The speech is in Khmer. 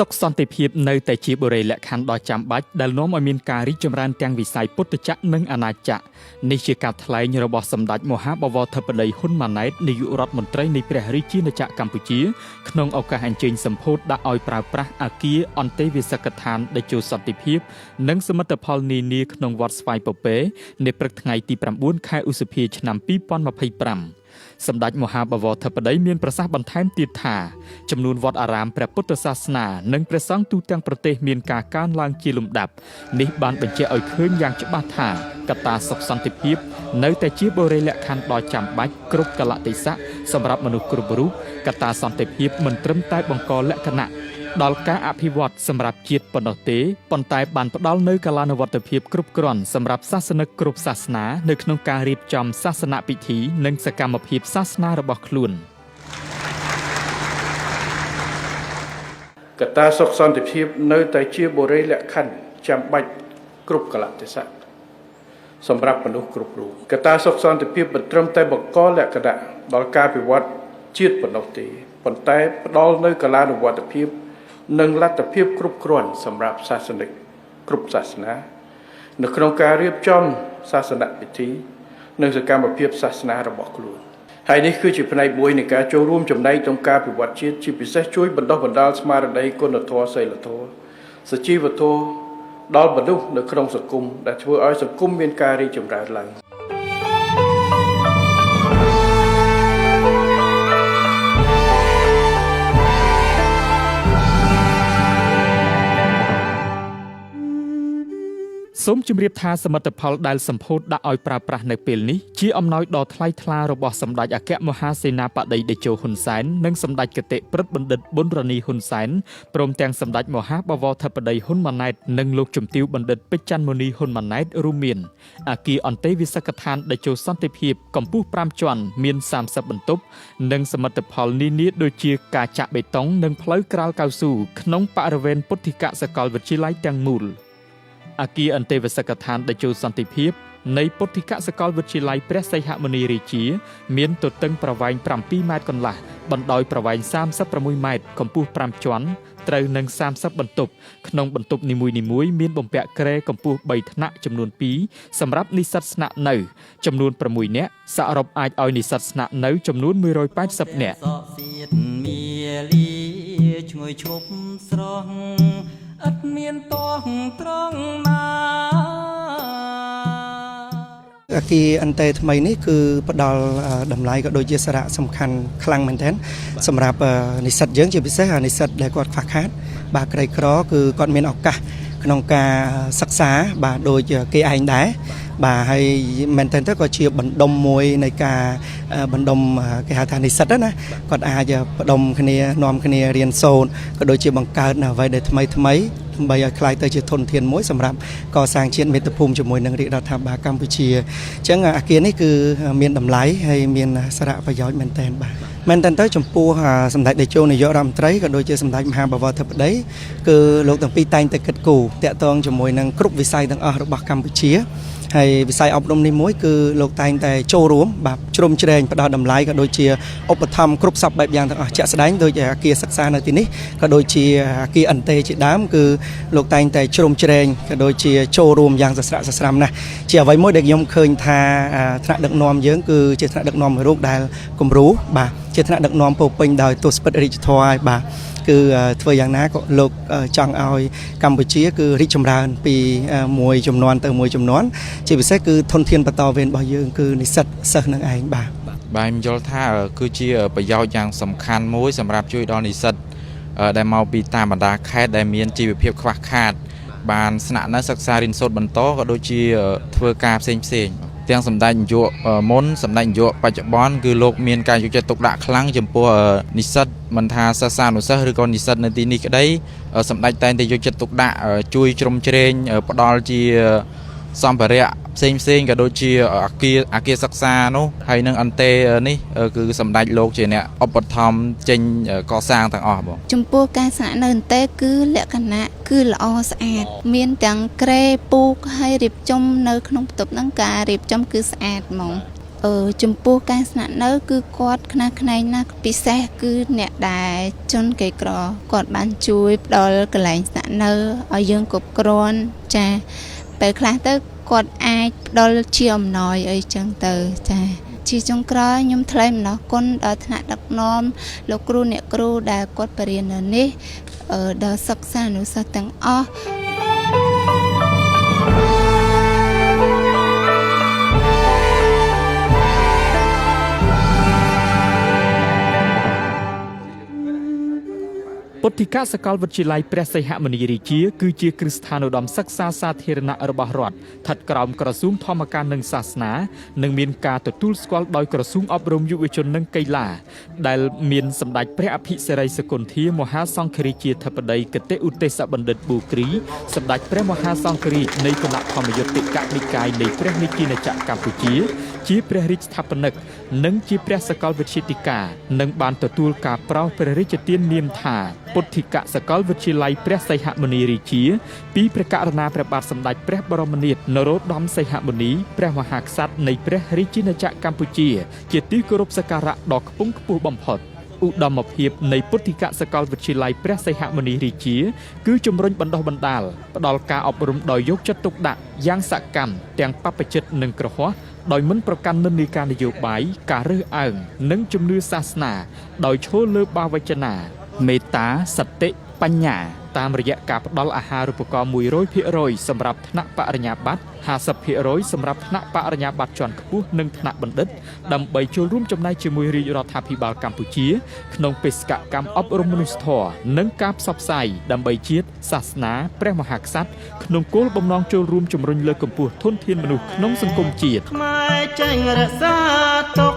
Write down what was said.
ខសន្តិភាពនៅតែជាបុរិយលក្ខខណ្ឌដ៏ចាំបាច់ដែលនាំឲ្យមានការរីកចម្រើនទាំងវិស័យពុទ្ធចក្រនិងអាណាចក្រនេះជាការថ្លែងរបស់សម្ដេចមហាបវរធិបតីហ៊ុនម៉ាណែតនាយករដ្ឋមន្ត្រីនៃព្រះរាជាណាចក្រកម្ពុជាក្នុងឱកាសអញ្ជើញសម្ពោធដាក់ឲ្យប្រើប្រាស់អគារអន្តេវាសិកដ្ឋានតេជោសន្តិភាពនិងសមិទ្ធផលនានាក្នុងវត្តស្វាយពពែនៅព្រឹកថ្ងៃទី9ខែឧសភាឆ្នាំ2025សម្ដេចមហាបវរធិបតីមានប្រសាសន៍បន្ថែមទៀតថាចំនួនវត្តអារាមព្រះពុទ្ធសាសនានិងព្រះសង្ឃទូទាំងប្រទេសមានការកើនឡើងជាលំដាប់នេះបានបញ្ជាក់ឲ្យឃើញយ៉ាងច្បាស់ថាកត្តាសុខសន្តិភាពនៅតែជាបុរិយលក្ខខណ្ឌដ៏ចាំបាច់គ្រប់កលៈទេសៈសម្រាប់មនុស្សគ្រប់រូបកត្តាសន្តិភាពមិនត្រឹមតែបង្កលក្ខណៈដល់ការអភិវឌ្ឍសម្រាប់ជាតិប៉ុណ្ណោះទេប៉ុន្តែបានផ្ដល់នូវកាលានុវត្តភាពគ្រប់គ្រាន់សម្រាប់សាសនិកគ្រប់សាសនានៅក្នុងការរៀបចំសាសនពិធីនិងសកម្មភាពសាសនារបស់ខ្លួនកត្តាសុខសន្តិភាពនៅតែជាបុរិយលក្ខខណ្ឌចាំបាច់គ្រប់កលៈទេសៈសម្រាប់មនុស្សគ្រប់រូបកត្តាសុខសន្តិភាពមិនត្រឹមតែបង្កលក្ខណៈដល់ការអភិវឌ្ឍជាតិប៉ុណ្ណោះទេប៉ុន្តែផ្ដល់នូវកាលានុវត្តភាពនិងលទ្ធភាពគ្រប់គ្រាន់សម្រាប់សាសនិកគ្រប់សាសនានៅក្នុងការរៀបចំសាសនពិធីនិងសកម្មភាពសាសនារបស់ខ្លួនហើយនេះគឺជាផ្នែកមួយនៃការចូលរួមចំណែកក្នុងការអភិវឌ្ឍជាតិជាពិសេសជួយបណ្ដុះបណ្ដាលស្មារតីគុណធម៌សីលធម៌សុជីវធម៌ដល់មនុស្សនៅក្នុងសង្គមដែលធ្វើឲ្យសង្គមមានការរីកចម្រើនឡើងសូមជម្រាបថាសមិទ្ធផលដែលសម្ពោធដាក់ឲ្យប្រើប្រាស់នៅពេលនេះជាអំណោយដ៏ថ្លៃថ្លារបស់សម្ដេចអគ្គមហាសេនាបតីតេជោហ៊ុនសែននិងសម្ដេចគតិព្រឹទ្ធបណ្ឌិតប៊ុនរ៉ានីហ៊ុនសែនព្រមទាំងសម្ដេចមហាបវរធិបតីហ៊ុនម៉ាណែតនិងលោកជំទាវបណ្ឌិតពេជ្រច័ន្ទមុនីហ៊ុនម៉ាណែតរួមមានអគារអន្តេវាសិកដ្ឋានតេជោសន្តិភាពកម្ពស់5ជាន់មាន30បន្ទប់និងសមិទ្ធផលនានាដូចជាការចាក់បេតុងនិងផ្លូវក្រាលកៅស៊ូក្នុងបរិវេណពុទ្ធិកសាកលវិទ្យាល័យទាំងមូលអគារអន្តេវាសិកដ្ឋានតេជោសន្តិភាពនៃពុទ្ធិកសាកលវិទ្យាល័យព្រះសីហមុនីរាជាមានទទឹងប្រវែង7ម៉ែត្រកន្លះបណ្ដោយប្រវែង36ម៉ែត្រកម្ពស់5ជាន់ត្រូវនឹង30បន្ទប់ក្នុងបន្ទប់នីមួយៗមានបំពាក់គ្រែកម្ពស់3ថ្នាក់ចំនួន2សម្រាប់និស្សិតស្នាក់នៅចំនួន6នាក់សរុបអាចឲ្យនិស្សិតស្នាក់នៅចំនួន180នាក់ឈ្ងុយឈប់ស្រស់អត់មានតោះត្រង់ណាអគារអន្តេថ្មីនេះគឺផ្ដល់តម្លៃក៏ដូចជាសារៈសំខាន់ខ្លាំងមែនទែនសម្រាប់និស្សិតយើងជាពិសេសនិស្សិតដែលគាត់ខ្វះខាតបាទក្រីក្រគឺគាត់មានឱកាសក្នុងការសិក្សាបាទដូចគេឯងដែរបាទហើយមែនទែនទៅក៏ជាបណ្ដុំមួយនៃការបណ្ដុំគេហៅថានិស្សិតណាគាត់អាចបណ្ដុំគ្នានាំគ្នារៀនសូត្រក៏ដូចជាបង្កើតអ្វីដែលថ្មីដើម្បីឲ្យខ្លាយទៅជាធនធានមួយសម្រាប់កសាងជាតិមាតុភូមិជាមួយនឹងរាជរដ្ឋាភិបាលកម្ពុជាអញ្ចឹងអគារនេះគឺមានតម្លៃហើយមានសារៈប្រយោជន៍មែនទែនបាទមែនទែនទៅចំពោះសម្ដេចតេជោនាយករដ្ឋមន្ត្រីក៏ដូចជាសម្ដេចមហាបវរធិបតីគឺលោកទាំងពីរតែងតែគិតគូរតាក់ទងជាមួយនឹងគ្រប់វិស័យទាំងអស់របស់កម្ពុជាហើយវិស័យអប់រំនេះមួយគឺលោកតែងតែចូលរួមបាទជ្រោមជ្រែងផ្ដល់តម្លៃក៏ដូចជាឧបត្ថម្ភគ្រប់សពបែបយ៉ាងទាំងអស់ជាក់ស្ដែងដូចអគារសិក្សានៅទីនេះក៏ដូចជាអគារអន្តេជាដើមគឺលោកតែងតែជ្រោមជ្រែងក៏ដូចជាចូលរួមយ៉ាងសស្រាក់សស្រាំណាស់ជាអ្វីមួយដែលខ្ញុំឃើញថាថ្នាក់ដឹកនាំយើងគឺជាថ្នាក់ដឹកនាំរូបដែលគំរូបាទជាថ្នាក់ដឹកនាំពោពេញដោយទស្សនវិជ្ជារាជធម៌ហើយបាទគឺធ្វើយ៉ាងណាក៏លោកចង់ឲ្យកម្ពុជាគឺរីកចម្រើនពីមួយចំនួនទៅមួយចំនួនជាពិសេសគឺធនធានបន្តវេនរបស់យើងគឺនិស្សិតសិស្សនឹងឯងបាទខ្ញុំយល់ថាគឺជាប្រយោជន៍យ៉ាងសំខាន់មួយសម្រាប់ជួយដល់និស្សិតដែលមកពីតាមបណ្ដាខេត្តដែលមានជីវភាពខ្វះខាតបានស្នាក់នៅសិក្សារៀនសូត្របន្តក៏ដូចជាធ្វើការផ្សេងទាំងសម្ដេចនាយកមុនសម្ដេចនាយកបច្ចុប្បន្នគឺលោកមានការយកចិត្តទុកដាក់ខ្លាំងចំពោះនិស្សិតមិនថាសិស្សានុសិស្សឬក៏និស្សិតនៅទីនេះក្តីសម្ដេចតែងតែយកចិត្តទុកដាក់ជួយជ្រោមជ្រែងផ្ដល់ជាសម្ភារៈផ្សេងក៏ដូចជាអគារសិក្សានោះហើយនឹងអន្តេនេះគឺសម្ដេចលោកជាអ្នកឧបត្ថម្ភចេញកសាងទាំងអស់បងចំពោះការស្នាក់នៅអន្តេគឺលក្ខណៈគឺល្អស្អាតមានទាំងក្រែពូកហើយរៀបចំនៅក្នុងបន្ទប់ហ្នឹងការរៀបចំគឺស្អាតហ្មង ចំពោះការស្នាក់នៅគឺគាត់ខ្នះខ្នែងណាស់ពិសេសគឺអ្នកដែលជនក្រីក្រគាត់បានជួយផ្ដល់កន្លែងស្នាក់នៅឲ្យយើងគ្រប់គ្រាន់ចាពេលខ្លះទៅគាត់អាចផ្ដល់ជាអំណោយអីចឹងទៅចាជាចុងក្រោយខ្ញុំថ្លែងអំណរគុណដល់ថ្នាក់ដឹកនាំលោកគ្រូអ្នកគ្រូដែលគាត់បរៀននៅនេះដល់សិក្សានុសិស្សទាំងអស់ ពុទ្ធិកសាកលវិទ្យាល័យព្រះសីហមុនីរាជាគឺជាគ្រឹះស្ថានឧត្តមសិក្សាសាធារណៈរបស់រដ្ឋស្ថិតក្រោមក្រសួងធម្មការនិងសាសនានិងមានការទទួលស្គាល់ដោយក្រសួងអប់រំយុវជននិងកីឡាដែលមានសម្ដេចព្រះអភិសិរិយសកុន្ធាមហាសង្ឃរាជាធិបតីគតិឧទេសបណ្ឌិតប៊ូគ្រីសម្ដេចព្រះមហាសង្ឃរាជនៃគណៈធម្មយុត្តិកនិកាយនៃព្រះរាជាណាចក្រកម្ពុជាជាព្រះរាជស្ថាបនិកនិងជាព្រះសកលវិទ្យាធិការនិងបានទទួលការប្រោសព្រះរាជទាននាមថា ពុទ្ធិកសាកលវិទ្យាល័យព្រះសីហមុនីរាជាពីព្រះករុណាព្រះបាទសម្ដេចព្រះបរមនាថនរោត្តមសីហមុនីព្រះមហាក្សត្រនៃព្រះរាជាណាចក្រកម្ពុជាជាទីគោរពសក្ការៈដ៏ខ្ពង់ខ្ពស់បំផុតឧត្តមភាពនៃពុទ្ធិកសាកលវិទ្យាល័យព្រះសីហមុនីរាជាគឺជំរុញបណ្ដុះបណ្ដាលផ្ដល់ការអប់រំដោយយកចិត្តទុកដាក់យ៉ាងសកម្មទាំងបព្វជិតនិងក្រហមដោយមិនប្រកាន់និន្នាការនយោបាយការរើសអើងនិងជំនឿសាសនាដោយឈលលើបាវចនា មេត្តាសតិបញ្ញាតាមរយៈការផ្ដល់អាហារូបករណ៍ 100% សម្រាប់ថ្នាក់បរិញ្ញាបត្រ 50% សម្រាប់ថ្នាក់បរិញ្ញាបត្រជាន់ខ្ពស់និងថ្នាក់បណ្ឌិតដើម្បីចូលរួមចំណែកជាមួយរាជរដ្ឋាភិបាលកម្ពុជាក្នុងបេសកកម្មអប់រំមនុស្សធម៌និងការផ្សព្វផ្សាយដើម្បីជាតិសាសនាព្រះមហាក្សត្រក្នុងគោលបំណងចូលរួមជំរុញលើកកម្ពស់ធនធានមនុស្សក្នុងសង្គមជាតិ ខ្មែរចេញរក្សាទុក